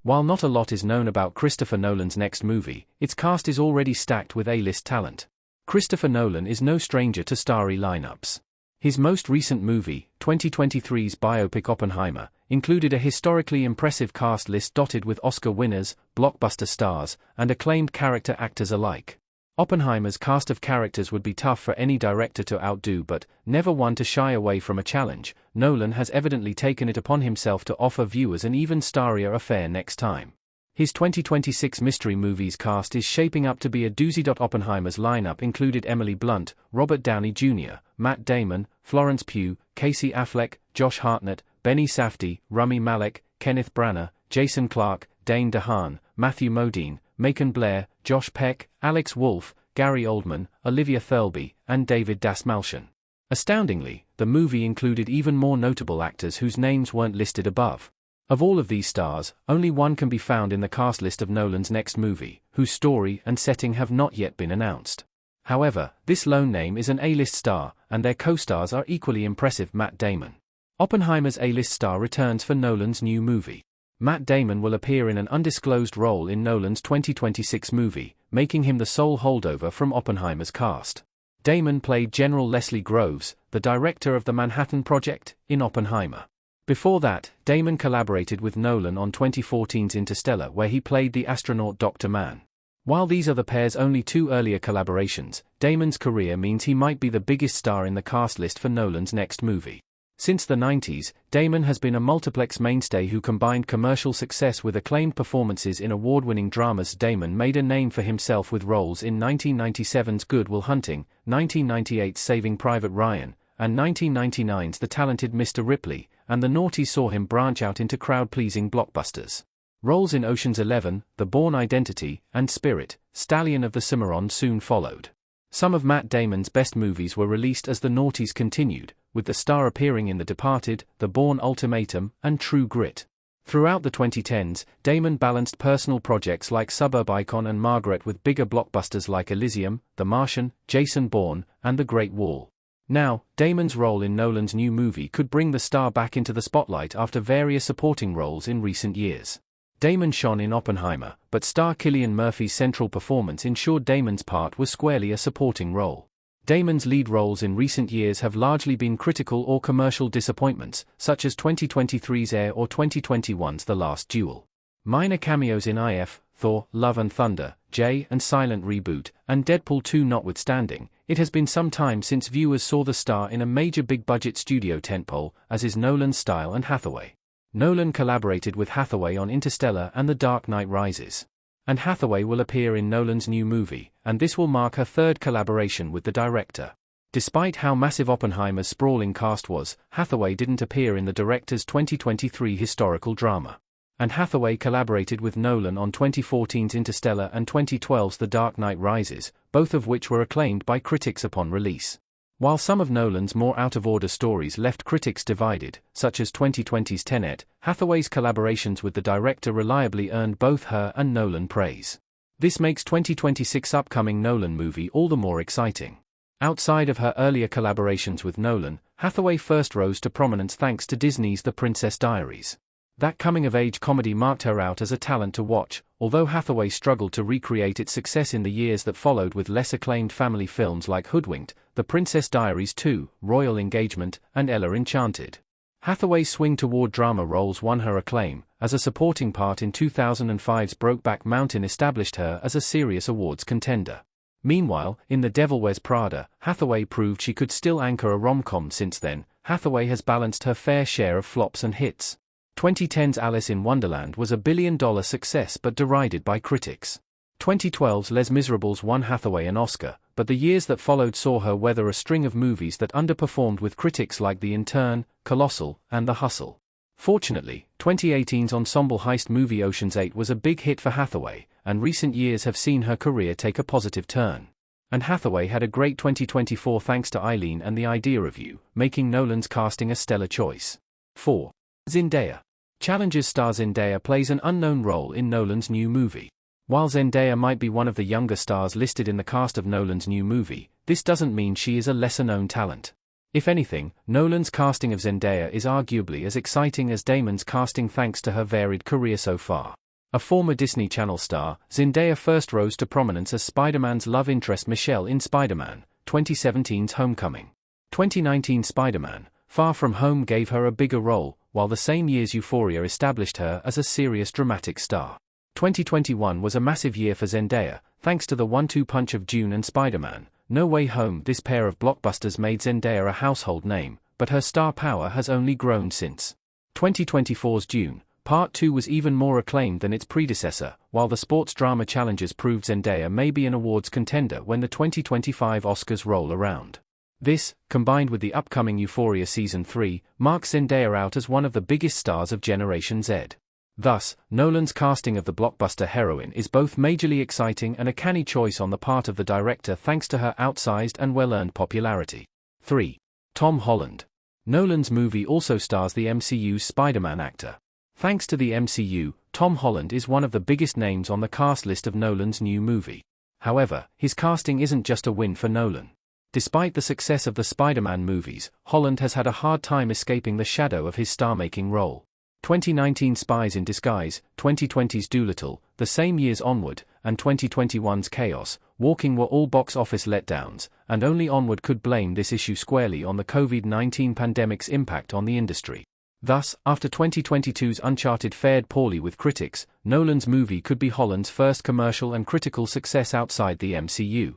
While not a lot is known about Christopher Nolan's next movie, its cast is already stacked with A-list talent. Christopher Nolan is no stranger to starry lineups. His most recent movie, 2023's biopic Oppenheimer, included a historically impressive cast list dotted with Oscar winners, blockbuster stars, and acclaimed character actors alike. Oppenheimer's cast of characters would be tough for any director to outdo, but, never one to shy away from a challenge, Nolan has evidently taken it upon himself to offer viewers an even starrier affair next time. His 2026 mystery movie's cast is shaping up to be a doozy. Oppenheimer's lineup included Emily Blunt, Robert Downey Jr., Matt Damon, Florence Pugh, Casey Affleck, Josh Hartnett, Benny Safdie, Rami Malek, Kenneth Branagh, Jason Clarke, Dane DeHaan, Matthew Modine, Macon Blair, Josh Peck, Alex Wolff, Gary Oldman, Olivia Thirlby, and David Dastmalchian. Astoundingly, the movie included even more notable actors whose names weren't listed above. Of all of these stars, only one can be found in the cast list of Nolan's next movie, whose story and setting have not yet been announced. However, this lone name is an A-list star, and their co-stars are equally impressive. Matt Damon. Oppenheimer's A-list star returns for Nolan's new movie. Matt Damon will appear in an undisclosed role in Nolan's 2026 movie, making him the sole holdover from Oppenheimer's cast. Damon played General Leslie Groves, the director of the Manhattan Project, in Oppenheimer. Before that, Damon collaborated with Nolan on 2014's Interstellar, where he played the astronaut Dr. Mann. While these are the pair's only two earlier collaborations, Damon's career means he might be the biggest star in the cast list for Nolan's next movie. Since the 90s, Damon has been a multiplex mainstay who combined commercial success with acclaimed performances in award-winning dramas. Damon made a name for himself with roles in 1997's Good Will Hunting, 1998's Saving Private Ryan, and 1999's The Talented Mr. Ripley, and the noughties saw him branch out into crowd-pleasing blockbusters. Roles in Ocean's 11, The Bourne Identity, and Spirit, Stallion of the Cimarron soon followed. Some of Matt Damon's best movies were released as the noughties continued, with the star appearing in The Departed, The Bourne Ultimatum, and True Grit. Throughout the 2010s, Damon balanced personal projects like Suburb Icon and Margaret with bigger blockbusters like Elysium, The Martian, Jason Bourne, and The Great Wall. Now, Damon's role in Nolan's new movie could bring the star back into the spotlight after various supporting roles in recent years. Damon shone in Oppenheimer, but star Cillian Murphy's central performance ensured Damon's part was squarely a supporting role. Damon's lead roles in recent years have largely been critical or commercial disappointments, such as 2023's Air or 2021's The Last Duel. Minor cameos in IF, Thor, Love and Thunder, Jay and Silent Reboot, and Deadpool 2 notwithstanding, it has been some time since viewers saw the star in a major big-budget studio tentpole, as is Nolan's style and Hathaway. Nolan collaborated with Hathaway on Interstellar and The Dark Knight Rises. And Hathaway will appear in Nolan's new movie, and this will mark her third collaboration with the director. Despite how massive Oppenheimer's sprawling cast was, Hathaway didn't appear in the director's 2023 historical drama. And Hathaway collaborated with Nolan on 2014's Interstellar and 2012's The Dark Knight Rises, both of which were acclaimed by critics upon release. While some of Nolan's more out-of-order stories left critics divided, such as 2020's Tenet, Hathaway's collaborations with the director reliably earned both her and Nolan praise. This makes 2026's upcoming Nolan movie all the more exciting. Outside of her earlier collaborations with Nolan, Hathaway first rose to prominence thanks to Disney's The Princess Diaries. That coming-of-age comedy marked her out as a talent to watch, although Hathaway struggled to recreate its success in the years that followed with less acclaimed family films like Hoodwinked, The Princess Diaries 2, Royal Engagement, and Ella Enchanted. Hathaway's swing toward drama roles won her acclaim, as a supporting part in 2005's Brokeback Mountain established her as a serious awards contender. Meanwhile, in The Devil Wears Prada, Hathaway proved she could still anchor a rom-com. Since then, Hathaway has balanced her fair share of flops and hits. 2010's Alice in Wonderland was a billion-dollar success but derided by critics. 2012's Les Miserables won Hathaway an Oscar, but the years that followed saw her weather a string of movies that underperformed with critics like The Intern, Colossal, and The Hustle. Fortunately, 2018's ensemble heist movie Ocean's 8 was a big hit for Hathaway, and recent years have seen her career take a positive turn. And Hathaway had a great 2024 thanks to Eileen and The Idea of You, making Nolan's casting a stellar choice. 4. Zendaya. Challenger's star Zendaya plays an unknown role in Nolan's new movie. While Zendaya might be one of the younger stars listed in the cast of Nolan's new movie, this doesn't mean she is a lesser-known talent. If anything, Nolan's casting of Zendaya is arguably as exciting as Damon's casting thanks to her varied career so far. A former Disney Channel star, Zendaya first rose to prominence as Spider-Man's love interest Michelle in Spider-Man, 2017's Homecoming. 2019 Spider-Man, Far From Home gave her a bigger role, while the same year's Euphoria established her as a serious dramatic star. 2021 was a massive year for Zendaya, thanks to the one-two punch of Dune and Spider-Man, No Way Home. This pair of blockbusters made Zendaya a household name, but her star power has only grown since. 2024's Dune Part 2 was even more acclaimed than its predecessor, while the sports drama challenges proved Zendaya may be an awards contender when the 2025 Oscars roll around. This, combined with the upcoming Euphoria Season 3, marks Zendaya out as one of the biggest stars of Generation Z. Thus, Nolan's casting of the blockbuster heroine is both majorly exciting and a canny choice on the part of the director thanks to her outsized and well-earned popularity. 3. Tom Holland. Nolan's movie also stars the MCU's Spider-Man actor. Thanks to the MCU, Tom Holland is one of the biggest names on the cast list of Nolan's new movie. However, his casting isn't just a win for Nolan. Despite the success of the Spider-Man movies, Holland has had a hard time escaping the shadow of his star-making role. 2019 Spies in Disguise, 2020's Dolittle, the same year's Onward, and 2021's Chaos, Walking were all box office letdowns, and only Onward could blame this issue squarely on the COVID-19 pandemic's impact on the industry. Thus, after 2022's Uncharted fared poorly with critics, Nolan's movie could be Holland's first commercial and critical success outside the MCU.